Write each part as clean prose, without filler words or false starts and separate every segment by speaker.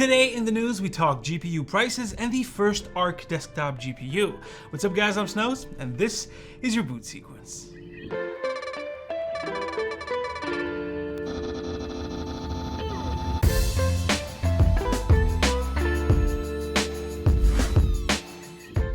Speaker 1: Today in the news, we talk GPU prices and the first ARC desktop GPU. What's up guys, I'm Snows, and this is your boot sequence.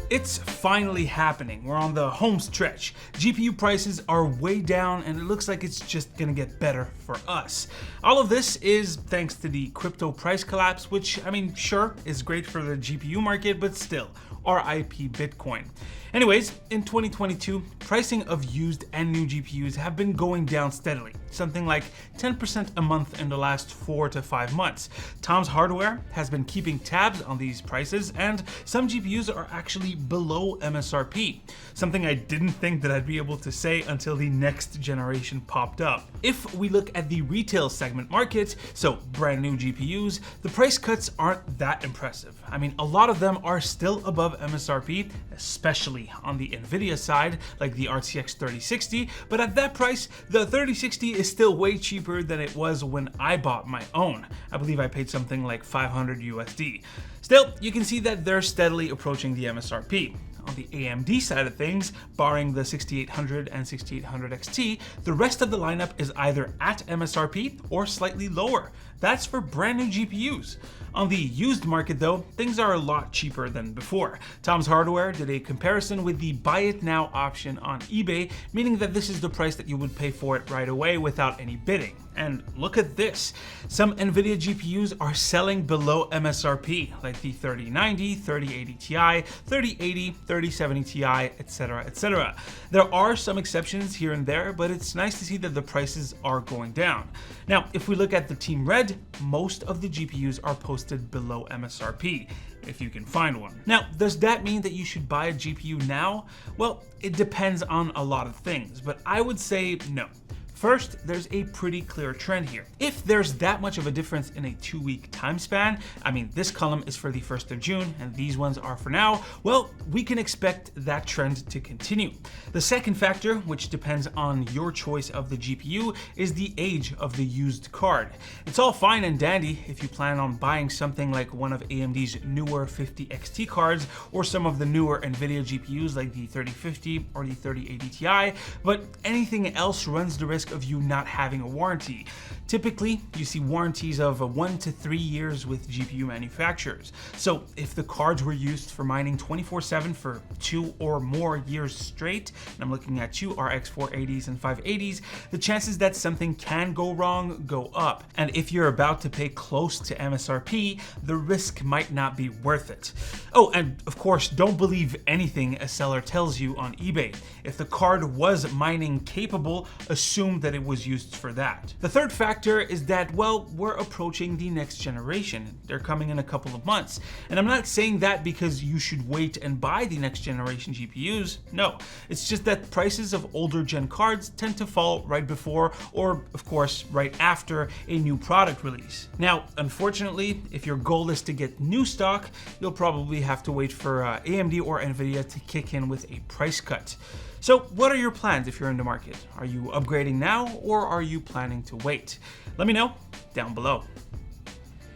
Speaker 1: It's finally happening. We're on the home stretch. GPU prices are way down and it looks like it's just gonna get better for us. All of this is thanks to the crypto price collapse, which, I mean, sure, is great for the GPU market, but still, RIP Bitcoin. Anyways, in 2022, pricing of used and new GPUs have been going down steadily, something like 10% a month in the last 4 to 5 months. Tom's Hardware has been keeping tabs on these prices, and some GPUs are actually below MSRP, something I didn't think that I'd be able to say until the next generation popped up. If we look at the retail segment market, so brand new GPUs, the price cuts aren't that impressive. I mean, a lot of them are still above MSRP, especially on the Nvidia side, like the RTX 3060, but at that price, the 3060 is still way cheaper than it was when I bought my own. I believe I paid something like 500 USD. Still, you can see that they're steadily approaching the MSRP. On the AMD side of things, barring the 6800 and 6800 XT, the rest of the lineup is either at MSRP or slightly lower. That's for brand new GPUs. On the used market though, things are a lot cheaper than before. Tom's Hardware did a comparison with the buy it now option on eBay, meaning that this is the price that you would pay for it right away without any bidding. And look at this. Some Nvidia GPUs are selling below MSRP, like the 3090, 3080 Ti, 3080, 3070 Ti, etc., etc. There are some exceptions here and there, but it's nice to see that the prices are going down. Now, if we look at the Team Red, most of the GPUs are posted below MSRP, if you can find one. Now, does that mean that you should buy a GPU now? Well, it depends on a lot of things, but I would say no. First, there's a pretty clear trend here. If there's that much of a difference in a 2-week time span, I mean, this column is for the 1st of June and these ones are for now, well, we can expect that trend to continue. The second factor, which depends on your choice of the GPU, is the age of the used card. It's all fine and dandy if you plan on buying something like one of AMD's newer 50 XT cards or some of the newer Nvidia GPUs like the 3050 or the 3080 Ti, but anything else runs the risk of you not having a warranty. Typically, you see warranties of 1 to 3 years with GPU manufacturers. So if the cards were used for mining 24/7 for 2 or more years straight, and I'm looking at 2 RX 480s and 580s, the chances that something can go wrong go up. And if you're about to pay close to MSRP, the risk might not be worth it. Oh, and of course, don't believe anything a seller tells you on eBay. If the card was mining capable, assume that it was used for that. The third factor is that, well, we're approaching the next generation. They're coming in a couple of months. And I'm not saying that because you should wait and buy the next generation GPUs. No, it's just that prices of older gen cards tend to fall right before, or of course, right after a new product release. Now, unfortunately, if your goal is to get new stock, you'll probably have to wait for AMD or Nvidia to kick in with a price cut. So what are your plans if you're in the market? Are you upgrading now or are you planning to wait? Let me know down below.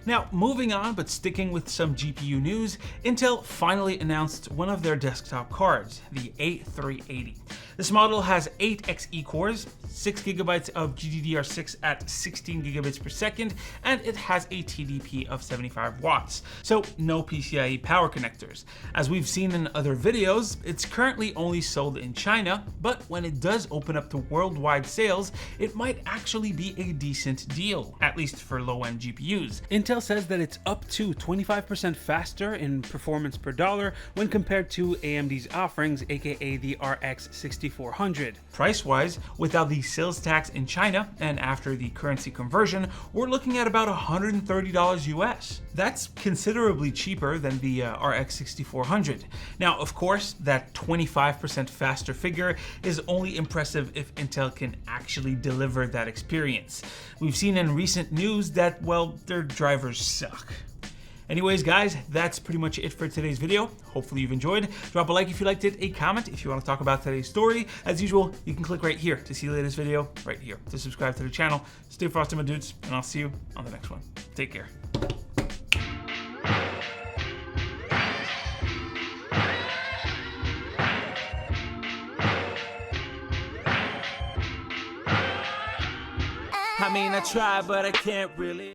Speaker 1: Now, moving on, but sticking with some GPU news, Intel finally announced one of their desktop cards, the A380. This model has 8 Xe cores, 6 GB of GDDR6 at 16 GB per second, and it has a TDP of 75 watts, so no PCIe power connectors. As we've seen in other videos, it's currently only sold in China, but when it does open up to worldwide sales, it might actually be a decent deal, at least for low-end GPUs. Intel says that it's up to 25% faster in performance per dollar when compared to AMD's offerings, aka the RX 6400. Price-wise, without the sales tax in China and after the currency conversion, we're looking at about $130 US. That's considerably cheaper than the RX 6400. Now, of course, that 25% faster figure is only impressive if Intel can actually deliver that experience. We've seen in recent news that, well, their drivers suck. Anyways, guys, that's pretty much it for today's video. Hopefully you've enjoyed. Drop a like if you liked it, a comment if you want to talk about today's story. As usual, you can click right here to see the latest video, right here to subscribe to the channel. Stay frosty, my dudes, and I'll see you on the next one. Take care.
Speaker 2: I mean, I try, but I can't really.